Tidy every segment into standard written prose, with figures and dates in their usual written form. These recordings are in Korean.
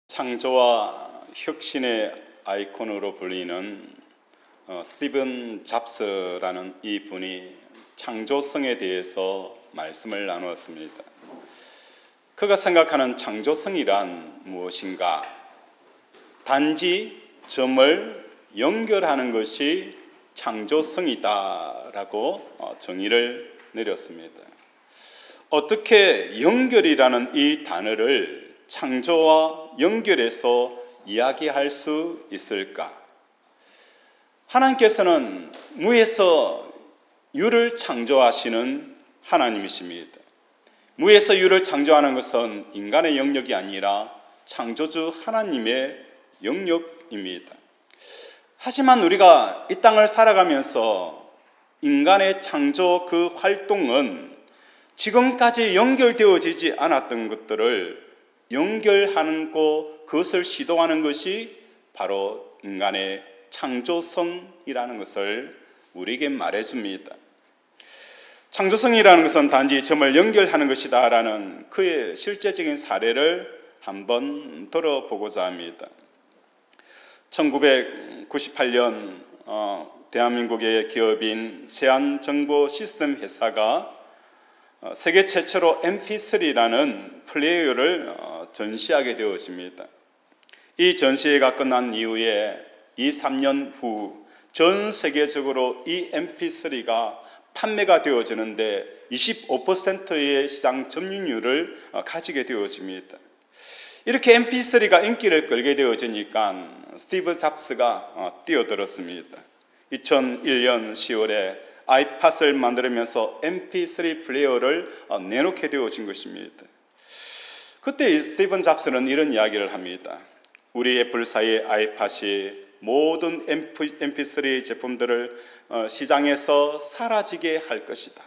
창조와 혁신의 아이콘으로 불리는 스티븐 잡스라는 이 분이 창조성에 대해서 말씀을 나누었습니다. 그가 생각하는 창조성이란 무엇인가? 단지 점을 연결하는 것이 창조성이다라고 정의를 내렸습니다. 어떻게 연결이라는 이 단어를 창조와 연결해서 이야기할 수 있을까? 하나님께서는 무에서 유를 창조하시는 하나님이십니다. 무에서 유를 창조하는 것은 인간의 영역이 아니라 창조주 하나님의 영역입니다. 하지만 우리가 이 땅을 살아가면서 인간의 창조 그 활동은 지금까지 연결되어지지 않았던 것들을 연결하고 그것을 시도하는 것이 바로 인간의 창조성이라는 것을 우리에게 말해줍니다. 창조성이라는 것은 단지 점을 연결하는 것이다 라는 그의 실제적인 사례를 한번 들어보고자 합니다. 1998년 대한민국의 기업인 세안정보시스템 회사가 세계 최초로 MP3라는 플레이어를 전시하게 되었습니다. 이 전시회가 끝난 이후에 2-3년 후 전 세계적으로 이 MP3가 판매가 되어지는데 25%의 시장 점유율을 가지게 되어집니다. 이렇게 MP3가 인기를 끌게 되어지니까 스티브 잡스가 뛰어들었습니다. 2001년 10월에 아이팟을 만들면서 MP3 플레이어를 내놓게 되어진 것입니다. 그때 스티븐 잡스는 이런 이야기를 합니다. 우리 애플사의 아이팟이 모든 MP3 제품들을 시장에서 사라지게 할 것이다.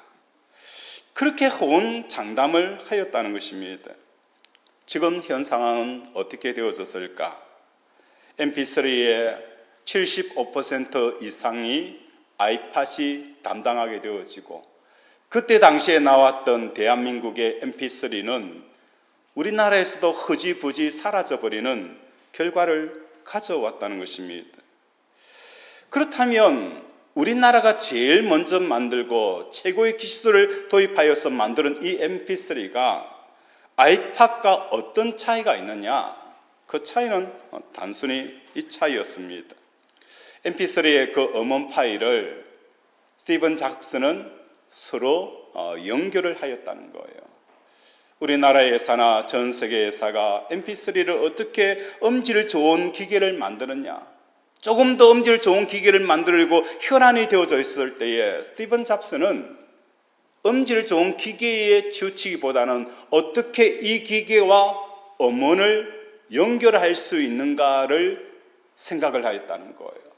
그렇게 호언장담을 하였다는 것입니다. 지금 현 상황은 어떻게 되어졌을까? MP3의 75% 이상이 아이팟이 담당하게 되어지고 그때 당시에 나왔던 대한민국의 MP3는 우리나라에서도 흐지부지 사라져버리는 결과를 가져왔다는 것입니다. 그렇다면 우리나라가 제일 먼저 만들고 최고의 기술을 도입하여서 만드는 이 MP3가 아이팟과 어떤 차이가 있느냐? 그 차이는 단순히 이 차이였습니다. MP3의 그 음원 파일을 스티븐 잡스는 서로 연결을 하였다는 거예요. 우리나라의 회사나 전 세계 회사가 MP3를 어떻게 음질 좋은 기계를 만드느냐, 조금 더 음질 좋은 기계를 만들고 혈안이 되어져 있을 때에 스티븐 잡스는 음질 좋은 기계에 치우치기보다는 어떻게 이 기계와 음원을 연결할 수 있는가를 생각을 하였다는 거예요.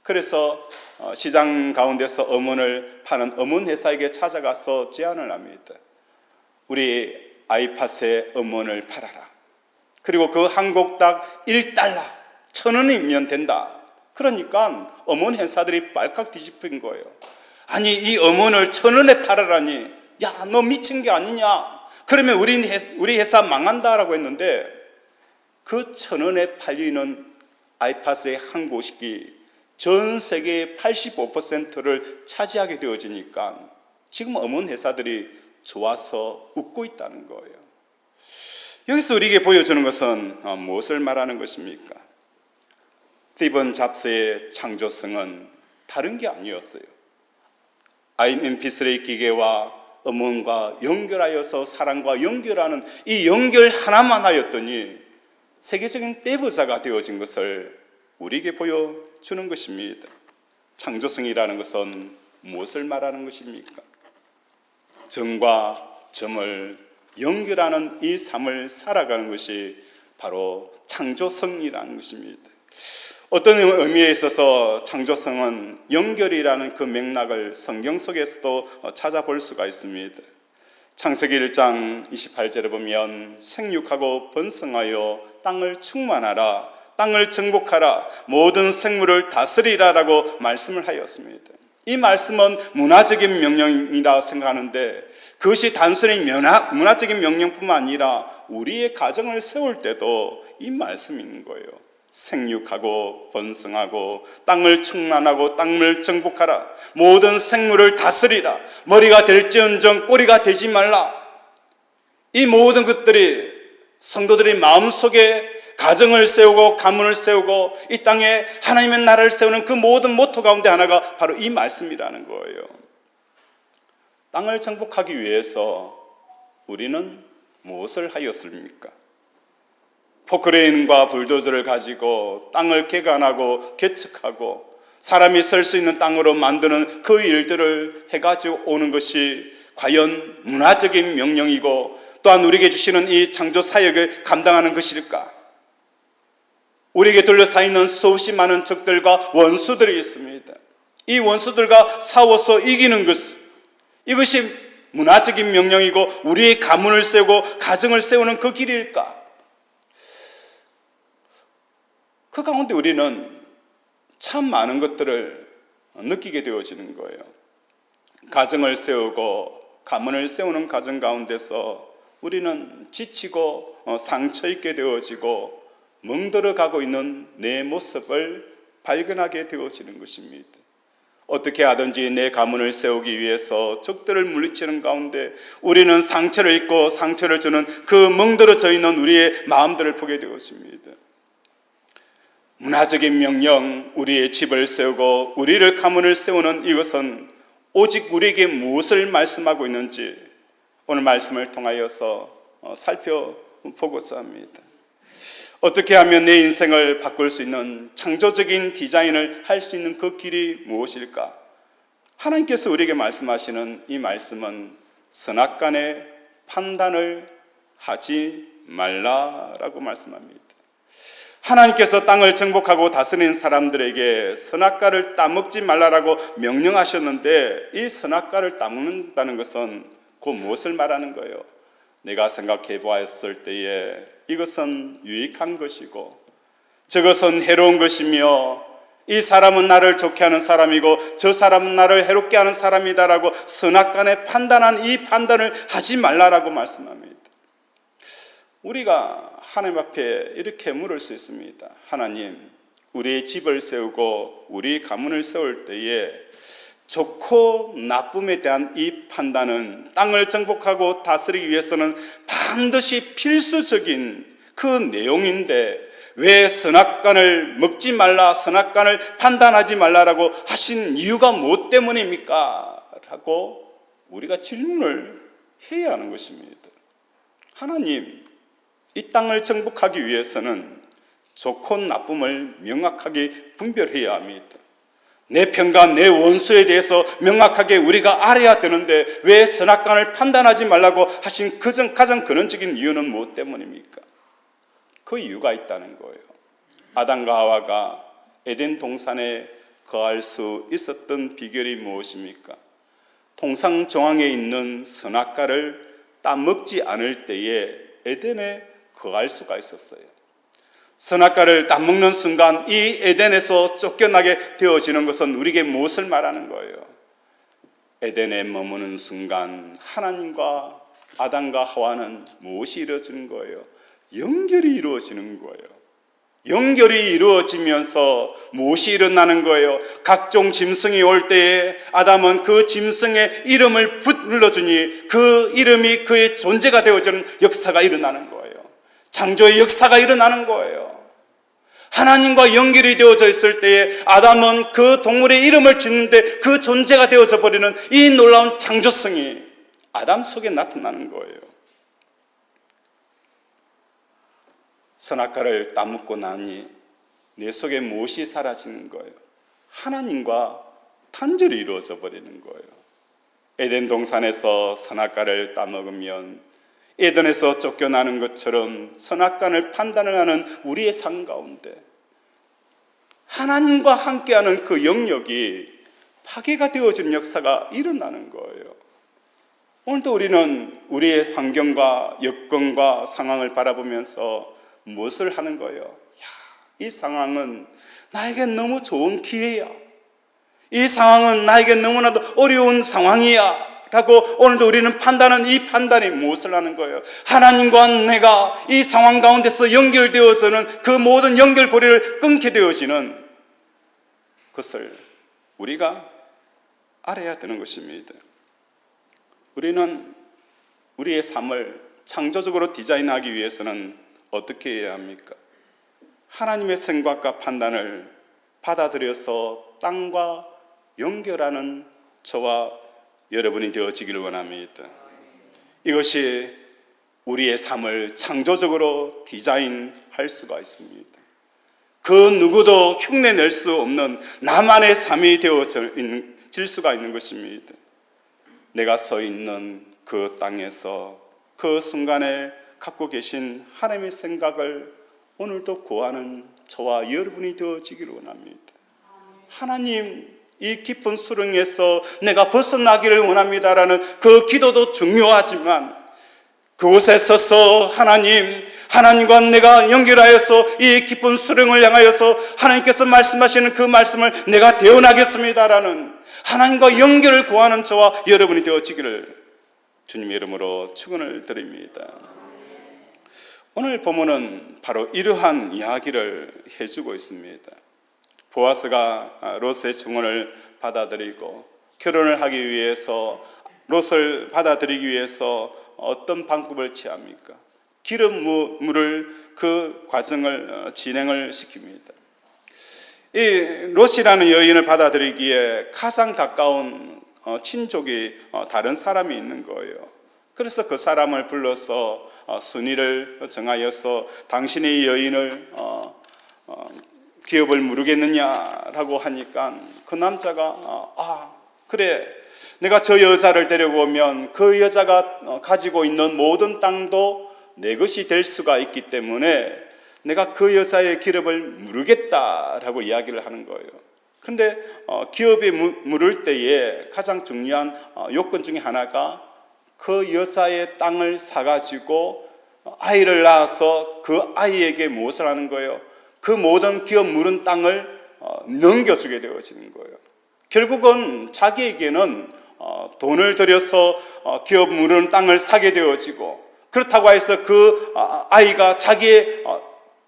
그래서 시장 가운데서 음원을 파는 음원 회사에게 찾아가서 제안을 합니다. 우리 아이팟의 음원을 팔아라. 그리고 그 한 곡당 $1, 1,000원이면 된다. 그러니까 음원 회사들이 발칵 뒤집힌 거예요. 아니 이 음원을 1,000원에 팔아라니, 야 너 미친 게 아니냐, 그러면 우리 회사 망한다라고 했는데 그 1,000원에 팔리는 아이팟의 한 곡이 전 세계의 85%를 차지하게 되어지니까 지금 음원 회사들이 좋아서 웃고 있다는 거예요. 여기서 우리에게 보여주는 것은 무엇을 말하는 것입니까? 스티븐 잡스의 창조성은 다른 게 아니었어요. MP3 기계와 음원과 연결하여서 사람과 연결하는 이 연결 하나만 하였더니 세계적인 떼부자가 되어진 것을 우리에게 보여주는 것입니다. 창조성이라는 것은 무엇을 말하는 것입니까? 점과 점을 연결하는 이 삶을 살아가는 것이 바로 창조성이라는 것입니다. 어떤 의미에 있어서 창조성은 연결이라는 그 맥락을 성경 속에서도 찾아볼 수가 있습니다. 창세기 1장 28절에 보면 생육하고 번성하여 땅을 충만하라, 땅을 정복하라, 모든 생물을 다스리라라고 말씀을 하였습니다. 이 말씀은 문화적인 명령이라 생각하는데 그것이 단순히 문화적인 명령뿐만 아니라 우리의 가정을 세울 때도 이 말씀이 있는 거예요. 생육하고 번성하고 땅을 충만하고 땅을 정복하라. 모든 생물을 다스리라. 머리가 될지언정 꼬리가 되지 말라. 이 모든 것들이 성도들이 마음속에 가정을 세우고 가문을 세우고 이 땅에 하나님의 나라를 세우는 그 모든 모토 가운데 하나가 바로 이 말씀이라는 거예요. 땅을 정복하기 위해서 우리는 무엇을 하였습니까? 포크레인과 불도저를 가지고 땅을 개간하고 개척하고 사람이 설 수 있는 땅으로 만드는 그 일들을 해가지고 오는 것이 과연 문화적인 명령이고 또한 우리에게 주시는 이 창조 사역을 감당하는 것일까? 우리에게 둘러싸여 있는 수없이 많은 적들과 원수들이 있습니다. 이 원수들과 싸워서 이기는 것, 이것이 문화적인 명령이고 우리의 가문을 세우고 가정을 세우는 그 길일까? 그 가운데 우리는 참 많은 것들을 느끼게 되어지는 거예요. 가정을 세우고 가문을 세우는 가정 가운데서 우리는 지치고 상처 입게 되어지고 멍들어가고 있는 내 모습을 발견하게 되어지는 것입니다. 어떻게 하든지 내 가문을 세우기 위해서 적들을 물리치는 가운데 우리는 상처를 입고 상처를 주는 그 멍들어져 있는 우리의 마음들을 보게 되었습니다. 문화적인 명령, 우리의 집을 세우고 우리를 가문을 세우는 이것은 오직 우리에게 무엇을 말씀하고 있는지 오늘 말씀을 통하여서 살펴보고자 합니다. 어떻게 하면 내 인생을 바꿀 수 있는 창조적인 디자인을 할 수 있는 그 길이 무엇일까? 하나님께서 우리에게 말씀하시는 이 말씀은 선악간의 판단을 하지 말라라고 말씀합니다. 하나님께서 땅을 정복하고 다스리는 사람들에게 선악과를 따먹지 말라라고 명령하셨는데 이 선악과를 따먹는다는 것은 곧 무엇을 말하는 거예요? 내가 생각해 보았을 때에 이것은 유익한 것이고 저것은 해로운 것이며 이 사람은 나를 좋게 하는 사람이고 저 사람은 나를 해롭게 하는 사람이다라고 선악간에 판단한 이 판단을 하지 말라라고 말씀합니다. 우리가 하나님 앞에 이렇게 물을 수 있습니다. 하나님, 우리의 집을 세우고 우리 가문을 세울 때에 좋고 나쁨에 대한 이 판단은 땅을 정복하고 다스리기 위해서는 반드시 필수적인 그 내용인데 왜 선악간을 먹지 말라, 선악간을 판단하지 말라라고 하신 이유가 무엇 때문입니까? 라고 우리가 질문을 해야 하는 것입니다. 하나님, 이 땅을 정복하기 위해서는 좋고 나쁨을 명확하게 분별해야 합니다. 내 편과 내 원수에 대해서 명확하게 우리가 알아야 되는데 왜 선악간을 판단하지 말라고 하신 가장 근원적인 이유는 무엇 때문입니까? 그 이유가 있다는 거예요. 아담과 하와가 에덴 동산에 거할 수 있었던 비결이 무엇입니까? 통상 정황에 있는 선악과를 따먹지 않을 때에 에덴에 거할 수가 있었어요. 선악과를 따먹는 순간 이 에덴에서 쫓겨나게 되어지는 것은 우리에게 무엇을 말하는 거예요? 에덴에 머무는 순간 하나님과 아담과 하와는 무엇이 이루어지는 거예요? 연결이 이루어지는 거예요. 연결이 이루어지면서 무엇이 일어나는 거예요? 각종 짐승이 올 때에 아담은 그 짐승의 이름을 불러주니 그 이름이 그의 존재가 되어지는 역사가 일어나는 거예요. 창조의 역사가 일어나는 거예요. 하나님과 연결이 되어져 있을 때에 아담은 그 동물의 이름을 짓는데 그 존재가 되어져 버리는 이 놀라운 창조성이 아담 속에 나타나는 거예요. 선악과를 따먹고 나니 내 속에 무엇이 사라지는 거예요? 하나님과 단절이 이루어져 버리는 거예요. 에덴 동산에서 선악과를 따먹으면 에덴에서 쫓겨나는 것처럼 선악과를 판단을 하는 우리의 삶 가운데 하나님과 함께하는 그 영역이 파괴가 되어지는 역사가 일어나는 거예요. 오늘도 우리는 우리의 환경과 여건과 상황을 바라보면서 무엇을 하는 거예요? 이 상황은 나에게 너무 좋은 기회야. 이 상황은 나에게 너무나도 어려운 상황이야 라고 오늘도 우리는 판단하는 이 판단이 무엇을 하는 거예요? 하나님과 내가 이 상황 가운데서 연결되어서는 그 모든 연결고리를 끊게 되어지는 것을 우리가 알아야 되는 것입니다. 우리는 우리의 삶을 창조적으로 디자인하기 위해서는 어떻게 해야 합니까? 하나님의 생각과 판단을 받아들여서 땅과 연결하는 저와 여러분이 되어지기를 원합니다. 이것이 우리의 삶을 창조적으로 디자인할 수가 있습니다. 그 누구도 흉내낼 수 없는 나만의 삶이 되어질 수가 있는 것입니다. 내가 서 있는 그 땅에서 그 순간에 갖고 계신 하나님의 생각을 오늘도 구하는 저와 여러분이 되어지기를 원합니다. 하나님, 이 깊은 수렁에서 내가 벗어나기를 원합니다라는 그 기도도 중요하지만 그곳에 서서 하나님과 내가 연결하여서 이 깊은 수렁을 향하여서 하나님께서 말씀하시는 그 말씀을 내가 대언하겠습니다라는 하나님과 연결을 구하는 저와 여러분이 되어지기를 주님의 이름으로 축원을 드립니다. 오늘 본문은 바로 이러한 이야기를 해주고 있습니다. 보아스가 롯의 증언을 받아들이고 결혼을 하기 위해서 롯을 받아들이기 위해서 어떤 방법을 취합니까? 기름 물을 그 과정을 진행을 시킵니다. 이 롯이라는 여인을 받아들이기에 가장 가까운 친족이 다른 사람이 있는 거예요. 그래서 그 사람을 불러서 순위를 정하여서 당신의 여인을 기업을 물으겠느냐라고 하니까 그 남자가 그래, 내가 저 여자를 데려오면 그 여자가 가지고 있는 모든 땅도 내 것이 될 수가 있기 때문에 내가 그 여자의 기업을 물으겠다라고 이야기를 하는 거예요. 그런데 기업이 물을 때에 가장 중요한 요건 중에 하나가 그 여자의 땅을 사가지고 아이를 낳아서 그 아이에게 무엇을 하는 거예요? 그 모든 기업 물은 땅을 넘겨주게 되어지는 거예요. 결국은 자기에게는 돈을 들여서 기업 물은 땅을 사게 되어지고 그렇다고 해서 그 아이가 자기의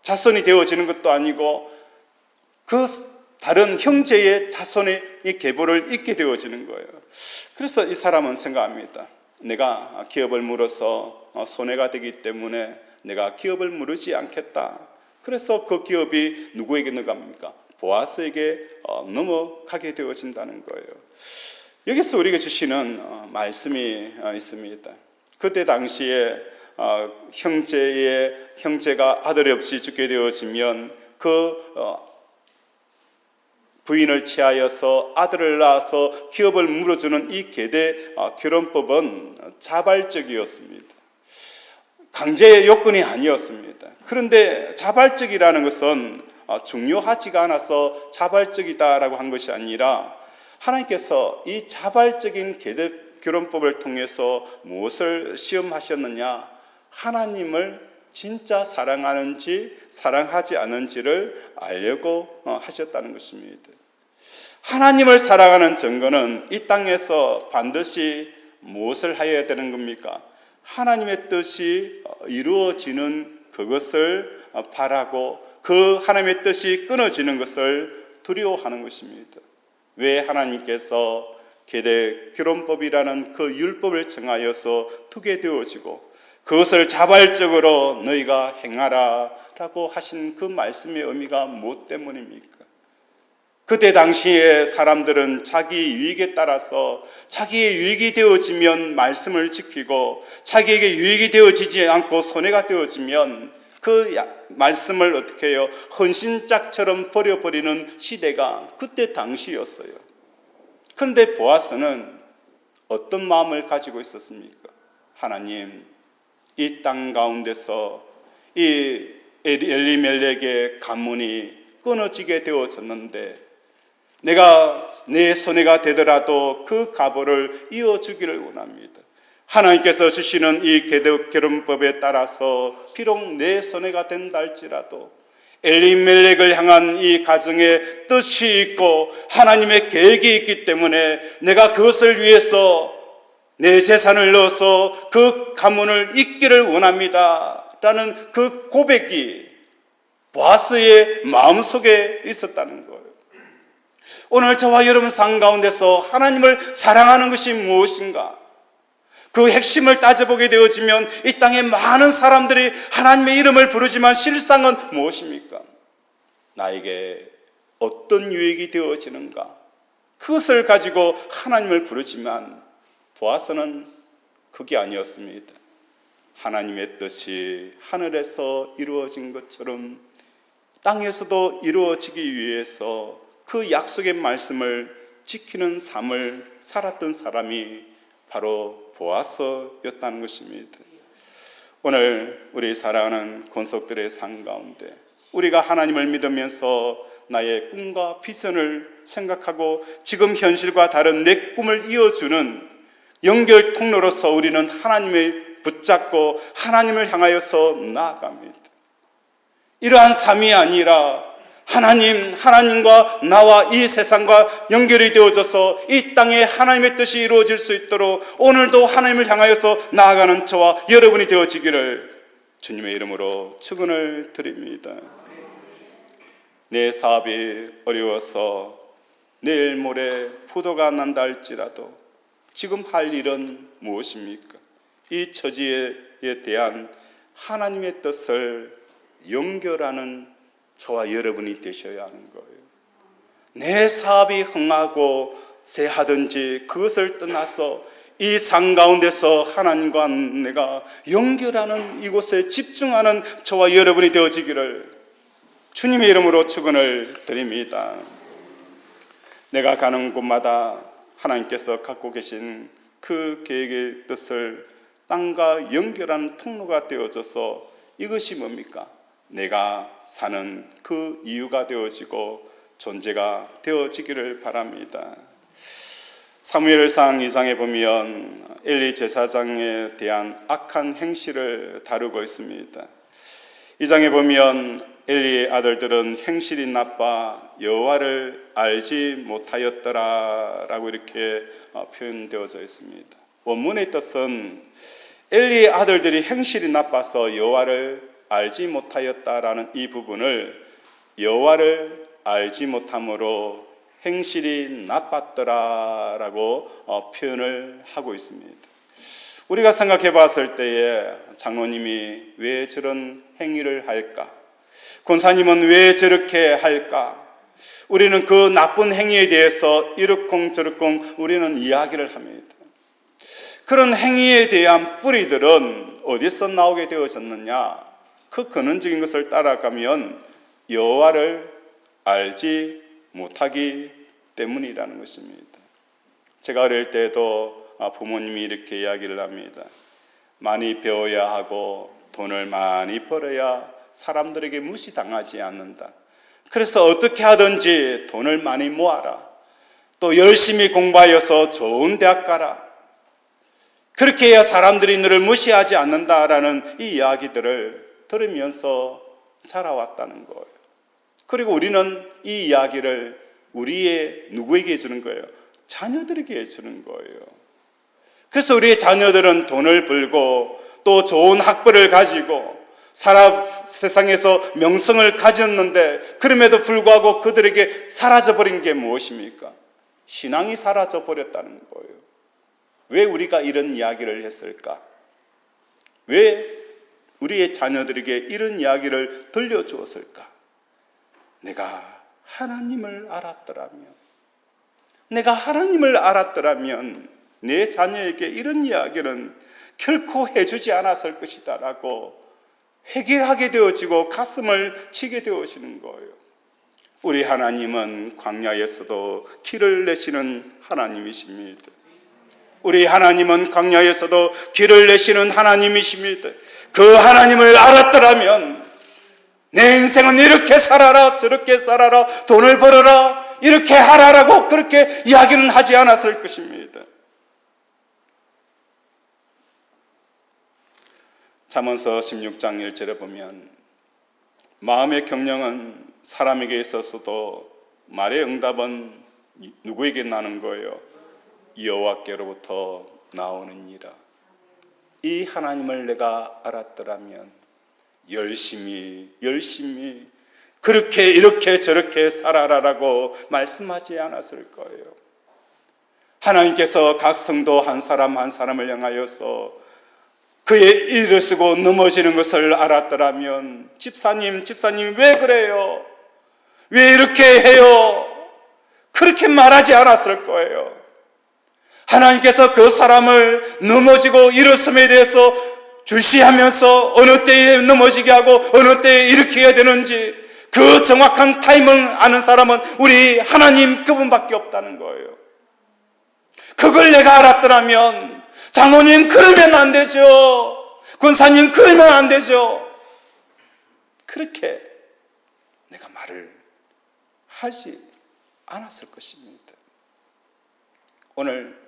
자손이 되어지는 것도 아니고 그 다른 형제의 자손의 계보를 잇게 되어지는 거예요. 그래서 이 사람은 생각합니다. 내가 기업을 물어서 손해가 되기 때문에 내가 기업을 물으지 않겠다. 그래서 그 기업이 누구에게 넘어갑니까? 보아스에게 넘어가게 되어진다는 거예요. 여기서 우리가 주시는 말씀이 있습니다. 그때 당시에 형제가 아들이 없이 죽게 되어지면 그 부인을 취하여서 아들을 낳아서 기업을 물어주는 이 계대 결혼법은 자발적이었습니다. 강제의 요건이 아니었습니다. 그런데 자발적이라는 것은 중요하지가 않아서 자발적이다라고 한 것이 아니라 하나님께서 이 자발적인 계대 결혼법을 통해서 무엇을 시험하셨느냐? 하나님을 진짜 사랑하는지 사랑하지 않은지를 알려고 하셨다는 것입니다. 하나님을 사랑하는 증거는 이 땅에서 반드시 무엇을 해야 되는 겁니까? 하나님의 뜻이 이루어지는 그것을 바라고 그 하나님의 뜻이 끊어지는 것을 두려워하는 것입니다. 왜 하나님께서 계대 결혼법이라는 그 율법을 정하여서 두게 되어지고 그것을 자발적으로 너희가 행하라 라고 하신 그 말씀의 의미가 무엇 때문입니까? 그때 당시에 사람들은 자기 유익에 따라서 자기의 유익이 되어지면 말씀을 지키고 자기에게 유익이 되어지지 않고 손해가 되어지면 그 말씀을 어떻게 해요? 헌신짝처럼 버려버리는 시대가 그때 당시였어요. 그런데 보아스는 어떤 마음을 가지고 있었습니까? 하나님, 이 땅 가운데서 이 엘리멜렉의 가문이 끊어지게 되어졌는데 내가 내 손해가 되더라도 그 가보를 이어주기를 원합니다. 하나님께서 주시는 이 결혼법에 따라서 비록 내 손해가 된다 할지라도 엘리멜렉을 향한 이 가정에 뜻이 있고 하나님의 계획이 있기 때문에 내가 그것을 위해서 내 재산을 넣어서 그 가문을 잇기를 원합니다 라는 그 고백이 보아스의 마음속에 있었다는 거예요. 오늘 저와 여러분 삶 가운데서 하나님을 사랑하는 것이 무엇인가? 그 핵심을 따져보게 되어지면 이 땅에 많은 사람들이 하나님의 이름을 부르지만 실상은 무엇입니까? 나에게 어떤 유익이 되어지는가? 그것을 가지고 하나님을 부르지만 보아스는 그게 아니었습니다. 하나님의 뜻이 하늘에서 이루어진 것처럼 땅에서도 이루어지기 위해서 그 약속의 말씀을 지키는 삶을 살았던 사람이 바로 보아스였다는 것입니다. 오늘 우리 사랑하는 권속들의 삶 가운데 우리가 하나님을 믿으면서 나의 꿈과 비전을 생각하고 지금 현실과 다른 내 꿈을 이어주는 연결 통로로서 우리는 하나님을 붙잡고 하나님을 향하여서 나아갑니다. 이러한 삶이 아니라 하나님과 나와 이 세상과 연결이 되어져서 이 땅에 하나님의 뜻이 이루어질 수 있도록 오늘도 하나님을 향하여서 나아가는 저와 여러분이 되어지기를 주님의 이름으로 축원을 드립니다. 내 사업이 어려워서 내일 모레 부도가 난다 할지라도 지금 할 일은 무엇입니까? 이 처지에 대한 하나님의 뜻을 연결하는 저와 여러분이 되셔야 하는 거예요. 내 사업이 흥하고 쇠하든지 그것을 떠나서 이 삶 가운데서 하나님과 내가 연결하는 이곳에 집중하는 저와 여러분이 되어지기를 주님의 이름으로 축원을 드립니다. 내가 가는 곳마다 하나님께서 갖고 계신 그 계획의 뜻을 땅과 연결하는 통로가 되어져서 이것이 뭡니까? 내가 사는 그 이유가 되어지고 존재가 되어지기를 바랍니다. 사무엘상 2장에 보면 엘리 제사장에 대한 악한 행실을 다루고 있습니다. 이 장에 보면 엘리의 아들들은 행실이 나빠 여호와를 알지 못하였더라라고 이렇게 표현되어져 있습니다. 원문의 뜻은 엘리의 아들들이 행실이 나빠서 여호와를 알지 못하였다라는 이 부분을 여호와를 알지 못함으로 행실이 나빴더라라고 표현을 하고 있습니다. 우리가 생각해 봤을 때에 장로님이 왜 저런 행위를 할까? 권사님은 왜 저렇게 할까? 우리는 그 나쁜 행위에 대해서 이러쿵저러쿵 우리는 이야기를 합니다. 그런 행위에 대한 뿌리들은 어디서 나오게 되어졌느냐? 그 근원적인 것을 따라가면 여호와를 알지 못하기 때문이라는 것입니다. 제가 어릴 때도 부모님이 이렇게 이야기를 합니다. 많이 배워야 하고 돈을 많이 벌어야 사람들에게 무시당하지 않는다. 그래서 어떻게 하든지 돈을 많이 모아라. 또 열심히 공부하여서 좋은 대학 가라. 그렇게 해야 사람들이 너를 무시하지 않는다라는 이 이야기들을 들으면서 자라왔다는 거예요. 그리고 우리는 이 이야기를 우리의 누구에게 해주는 거예요? 자녀들에게 해주는 거예요. 그래서 우리의 자녀들은 돈을 벌고 또 좋은 학벌을 가지고 세상에서 명성을 가졌는데 그럼에도 불구하고 그들에게 사라져버린 게 무엇입니까? 신앙이 사라져버렸다는 거예요. 왜 우리가 이런 이야기를 했을까? 왜 우리의 자녀들에게 이런 이야기를 들려주었을까? 내가 하나님을 알았더라면 내 자녀에게 이런 이야기는 결코 해주지 않았을 것이다 라고 회개하게 되어지고 가슴을 치게 되어지는 거예요. 우리 하나님은 광야에서도 길을 내시는 하나님이십니다. 우리 하나님은 광야에서도 길을 내시는 하나님이십니다. 그 하나님을 알았더라면 내 인생은 이렇게 살아라 저렇게 살아라 돈을 벌어라 이렇게 하라라고 그렇게 이야기는 하지 않았을 것입니다. 잠언서 16장 1절에 보면 마음의 경영은 사람에게 있어서도 말의 응답은 누구에게 나는 거예요? 여호와께로부터 나오느니라. 이 하나님을 내가 알았더라면 열심히 그렇게 이렇게 저렇게 살아라라고 말씀하지 않았을 거예요. 하나님께서 각 성도 한 사람 한 사람을 향하여서 그의 일으쓰고 넘어지는 것을 알았더라면 집사님 왜 그래요? 왜 이렇게 해요? 그렇게 말하지 않았을 거예요. 하나님께서 그 사람을 넘어지고 일어섬에 대해서 주시하면서 어느 때에 넘어지게 하고 어느 때에 일으켜야 되는지 그 정확한 타임을 아는 사람은 우리 하나님 그분밖에 없다는 거예요. 그걸 내가 알았더라면 장로님 그러면 안 되죠. 권사님 그러면 안 되죠. 그렇게 내가 말을 하지 않았을 것입니다. 오늘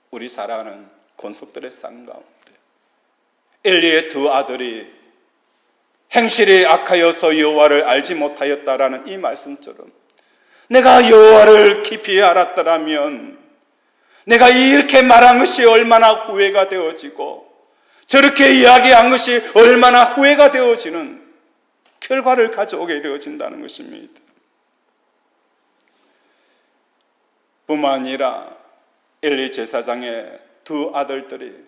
우리 사랑하는 권속들의 쌍 가운데 엘리의 두 아들이 행실이 악하여서 여호와를 알지 못하였다라는 이 말씀처럼 내가 여호와를 깊이 알았더라면 내가 이렇게 말한 것이 얼마나 후회가 되어지고 저렇게 이야기한 것이 얼마나 후회가 되어지는 결과를 가져오게 되어진다는 것입니다. 뿐만 아니라 엘리 제사장의 두 아들들이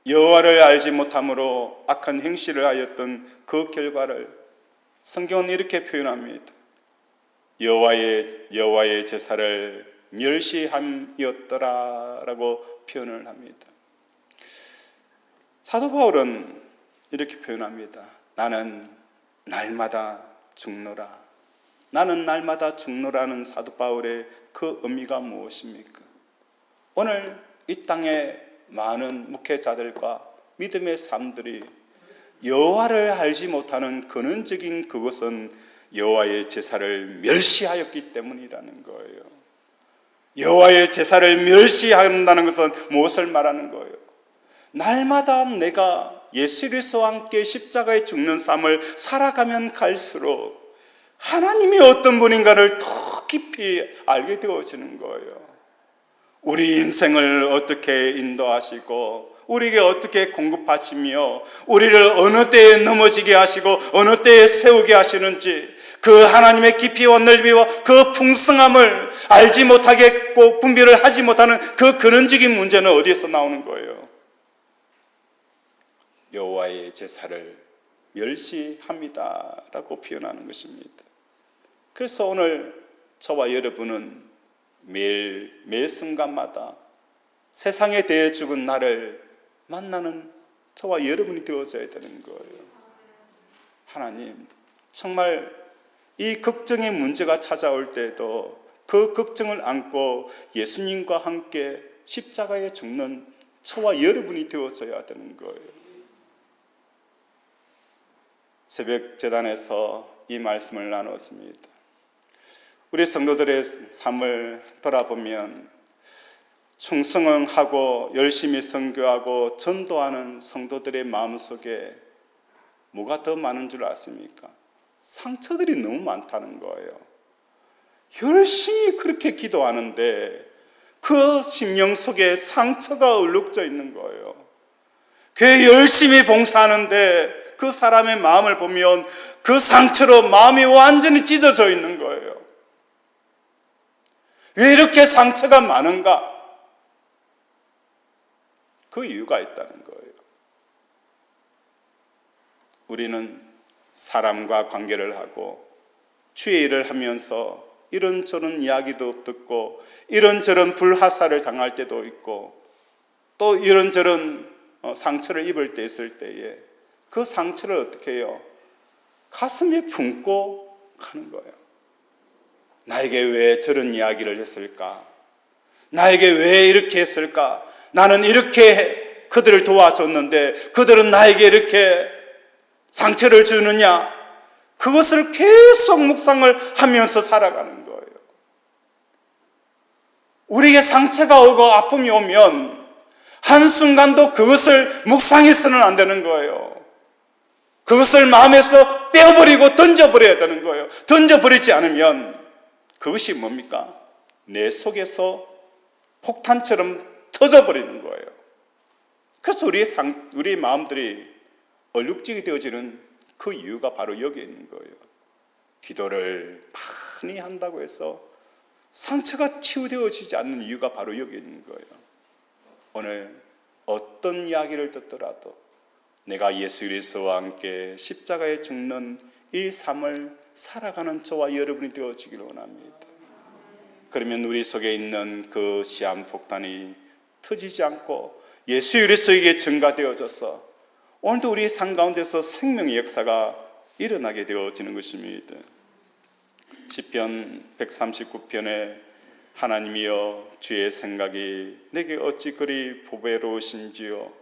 여호와를 알지 못함으로 악한 행실을 하였던 그 결과를 성경은 이렇게 표현합니다. 여호와의 제사를 멸시함이었더라라고 표현을 합니다. 사도 바울은 이렇게 표현합니다. 나는 날마다 죽노라. 나는 날마다 죽노라는 사도 바울의 그 의미가 무엇입니까? 오늘 이 땅에 많은 목회자들과 믿음의 삶들이 여호와를 알지 못하는 근원적인 그것은 여호와의 제사를 멸시하였기 때문이라는 거예요. 여호와의 제사를 멸시한다는 것은 무엇을 말하는 거예요? 날마다 내가 예수 그리스도와 함께 십자가에 죽는 삶을 살아가면 갈수록 하나님이 어떤 분인가를 더 깊이 알게 되어지는 거예요. 우리 인생을 어떻게 인도하시고 우리에게 어떻게 공급하시며 우리를 어느 때에 넘어지게 하시고 어느 때에 세우게 하시는지 그 하나님의 깊이와 넓이와 그 풍성함을 알지 못하겠고 분별을 하지 못하는 그 근원적인 문제는 어디에서 나오는 거예요? 여호와의 제사를 멸시합니다라고 표현하는 것입니다. 그래서 오늘 저와 여러분은 매 순간마다 세상에 대해 죽은 나를 만나는 저와 여러분이 되어져야 되는 거예요. 하나님, 정말 이 걱정의 문제가 찾아올 때에도 그 걱정을 안고 예수님과 함께 십자가에 죽는 저와 여러분이 되어져야 되는 거예요. 새벽 제단에서 이 말씀을 나눴습니다. 우리 성도들의 삶을 돌아보면 충성하고 열심히 선교하고 전도하는 성도들의 마음속에 뭐가 더 많은 줄 아십니까? 상처들이 너무 많다는 거예요. 열심히 그렇게 기도하는데 그 심령 속에 상처가 얼룩져 있는 거예요. 교회 열심히 봉사하는데 그 사람의 마음을 보면 그 상처로 마음이 완전히 찢어져 있는 거예요. 왜 이렇게 상처가 많은가? 그 이유가 있다는 거예요. 우리는 사람과 관계를 하고 주의 일을 하면서 이런저런 이야기도 듣고 이런저런 불화살을 당할 때도 있고 또 이런저런 상처를 입을 때 있을 때에 그 상처를 어떻게 해요? 가슴에 품고 가는 거예요. 나에게 왜 저런 이야기를 했을까? 나에게 왜 이렇게 했을까? 나는 이렇게 그들을 도와줬는데 그들은 나에게 이렇게 상처를 주느냐? 그것을 계속 묵상을 하면서 살아가는 거예요. 우리에게 상처가 오고 아픔이 오면 한순간도 그것을 묵상해서는 안 되는 거예요. 그것을 마음에서 빼어버리고 던져버려야 되는 거예요. 던져버리지 않으면 그것이 뭡니까? 내 속에서 폭탄처럼 터져버리는 거예요. 그래서 우리의 마음들이 얼룩지게 되어지는 그 이유가 바로 여기에 있는 거예요. 기도를 많이 한다고 해서 상처가 치유되어지지 않는 이유가 바로 여기에 있는 거예요. 오늘 어떤 이야기를 듣더라도 내가 예수 그리스도와 함께 십자가에 죽는 이 삶을 살아가는 저와 여러분이 되어지기를 원합니다. 그러면 우리 속에 있는 그 시한폭탄이 터지지 않고 예수 그리스도에게 증가되어져서 오늘도 우리의 삶 가운데서 생명의 역사가 일어나게 되어지는 것입니다. 시편 139편에 하나님이여 주의 생각이 내게 어찌 그리 보배로우신지요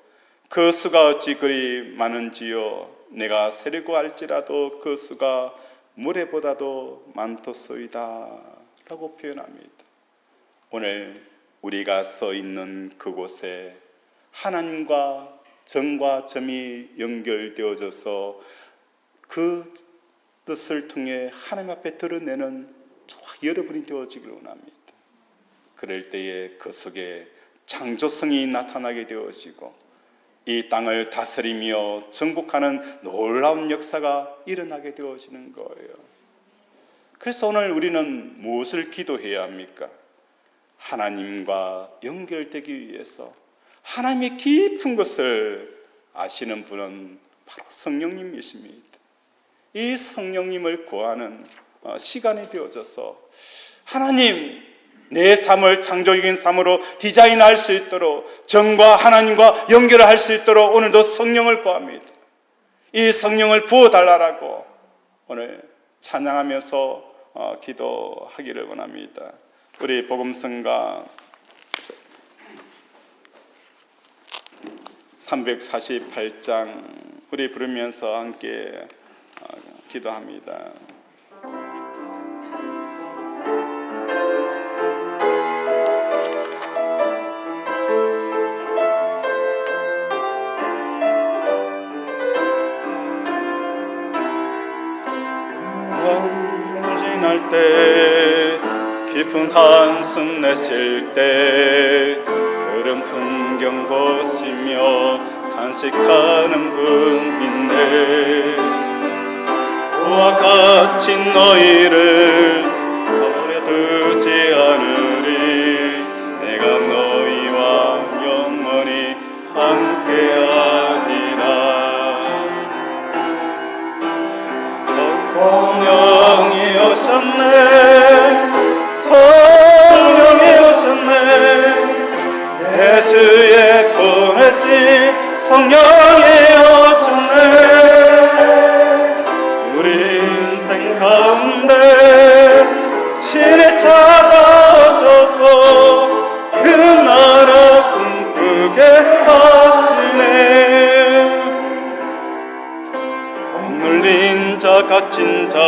그 수가 어찌 그리 많은지요 내가 세려고 할지라도 그 수가 모래보다도 많도소이다 라고 표현합니다. 오늘 우리가 서 있는 그곳에 하나님과 정과 점이 연결되어져서 그 뜻을 통해 하나님 앞에 드러내는 저와 여러분이 되어지기를 원합니다. 그럴 때에 그 속에 창조성이 나타나게 되어지고 이 땅을 다스리며 정복하는 놀라운 역사가 일어나게 되어지는 거예요. 그래서 오늘 우리는 무엇을 기도해야 합니까? 하나님과 연결되기 위해서 하나님의 깊은 것을 아시는 분은 바로 성령님이십니다. 이 성령님을 구하는 시간이 되어져서 하나님 내 삶을 창조적인 삶으로 디자인할 수 있도록 정과 하나님과 연결을 할 수 있도록 오늘도 성령을 구합니다. 이 성령을 부어달라고 오늘 찬양하면서 기도하기를 원합니다. 우리 복음성가 348장 우리 부르면서 함께 기도합니다. 정신할 때 깊은 한숨 내쉴 때 그런 풍경 보시며 탄식하는 분 있네. 그와 같이 너희를 버려두지 않으리. 내가 너희와 영원히 함께하리라. 성령이 오셨네. 성령이 오셨네. 내 주에 보내신 성령이 오셨네. 우리 인생 가운데 신이 찾아오셔서 그 나라 꿈꾸게 하시네. 눌린 자 갇힌 자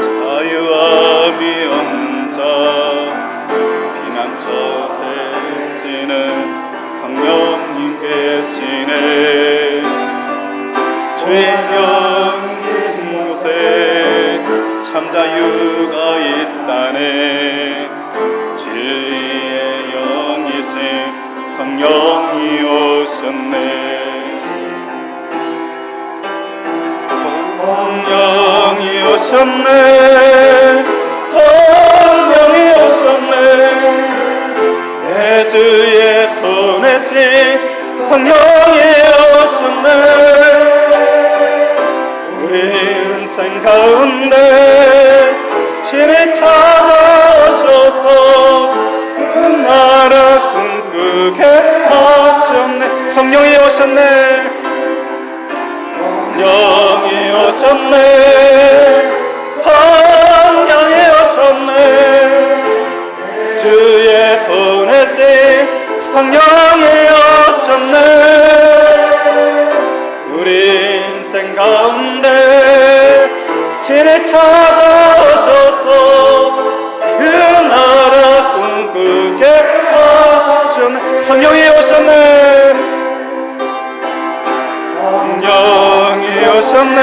자유함이 없는 자 피난처 되시는 성령님 계시네. 주의 영 곳에 참 자유가 있다네. 진리의 영이신 성령이 오셨네. 성령이 오셨네. 성령이 오셨네. 내 주에 보내신 성령이 오셨네. 우리 인생 가운데 친히 찾아오셔서 그 나라 꿈꾸게 하셨네. 성령이 오셨네. 성령이 오셨네. 성령이 오셨네. 주에 보내신 성령이 오셨네. 우리 인생 가운데 친히 찾아오셔서 그 나라 꿈꾸게 하셨네. 성령이 오셨네. 성령이 오셨네.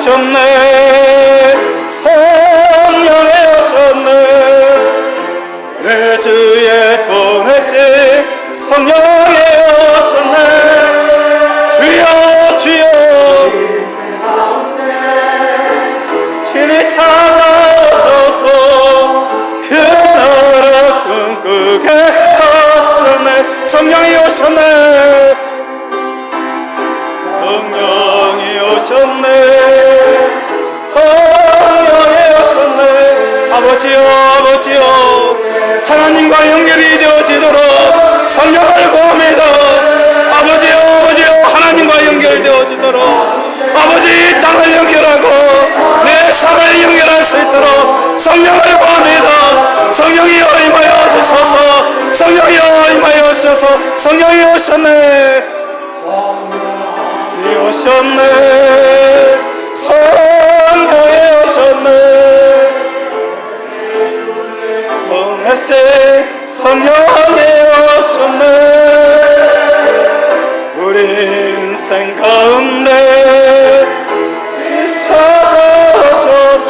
오셨네. 성령이 오셨네. 내 주에 보내신 성령이 오셨네. 주여 주여 친히 찾아오셔서 그 나라 꿈꾸게 하셨네. 성령이 오셨네. 성령이 오셨네. 성령이 오셨네. 아버지여 아버지여 하나님과 연결이 되어지도록 성령을 구합니다. 아버지여 아버지여 하나님과 연결되어지도록 아버지 이 땅을 연결하고 내 삶을 연결할 수 있도록 성령을 구합니다. 성령이여 임하여 주소서. 성령이여 임하여 주소서. 성령이 오셨네. 오셨네. 성령이 오셨네. 성하신 성령이 오셨네. 우리 인생 가운데 찾아오셔서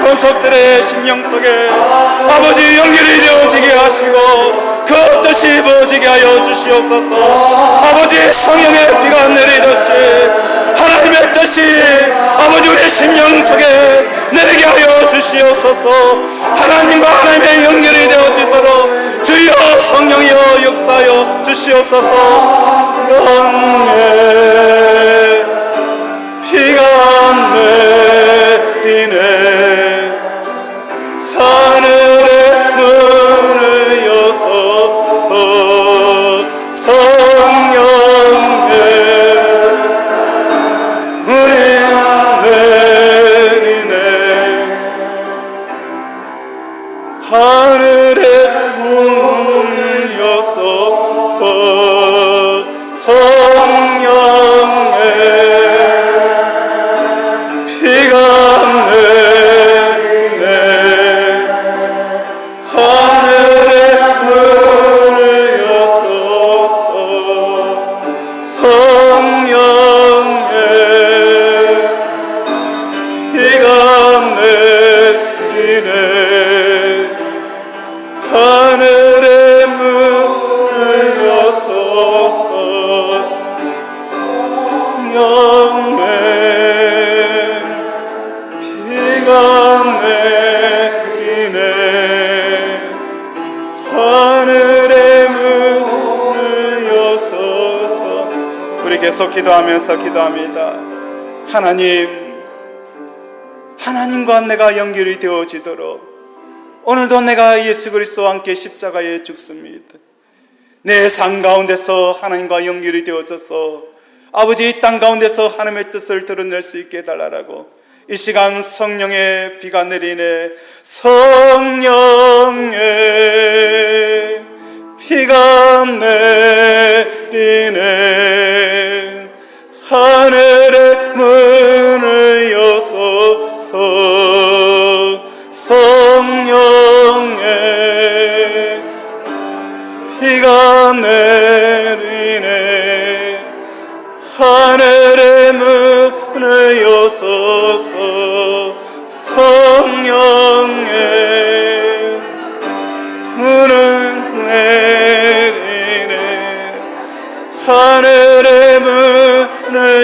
권속들의 심령 속에 아버지 연결이 되어지게 하시고 그 뜻이 부어지게 하여 주시옵소서. 아버지 성령의 비가 내리듯이 하나님의 뜻이 아버지 우리 심령 속에 내리게 하여 주시옵소서. 하나님과 하나님의 연결이 되어지도록 주여 성령이여 역사하여 주시옵소서. 영의 비가 내리네. 하늘의 문을 여소서. 성령의 문이 내리네. 하늘의 문을 여소서. 성령의 비가 내리네. 하늘의 문을 여소서. 성령의 비가 내리네. 하늘의 문을 여소서. 성령의 비가 내리네. 하늘의 문을 여소서. 우리 계속 기도하면서 기도합니다. 하나님과 내가 연결이 되어지도록 오늘도 내가 예수 그리스도와 함께 십자가에 죽습니다. 내 삶 가운데서 하나님과 연결이 되어져서 아버지 이 땅 가운데서 하나님의 뜻을 드러낼 수 있게 해달라고 이 시간 성령의 비가 내리네. 성령의 비가 내리네. 하늘의 문을 여소서. 성령의 비가 내리네. 하늘의 문을 여소서. 성령의 문을 내리네. 하늘의 문을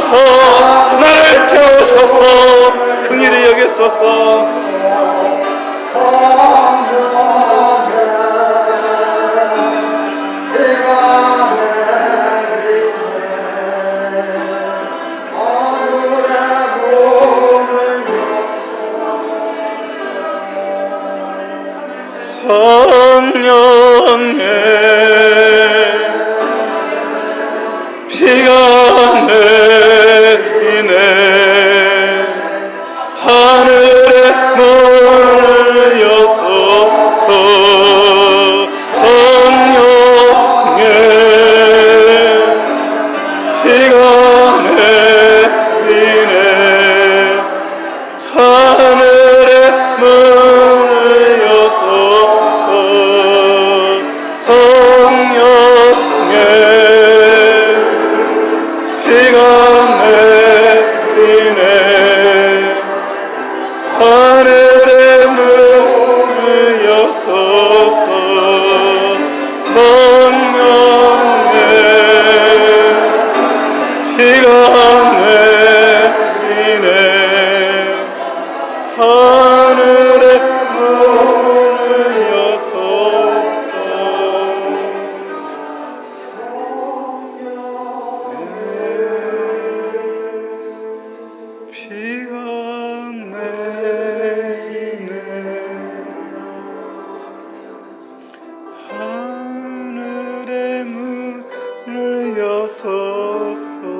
주소서. 나를 태우소서. 긍휼히 여기소서. 성령의 비가 내리네. 하늘의 문을 여소서. 성령의 비가 내리네. 하늘의 문을 여소서. 성령의 비가 내리네. 하늘의 문을 여소서. 성령의 비가 내리네. 하늘의 문을 여소서. 비가 내리네. 하늘의 문을 여소서.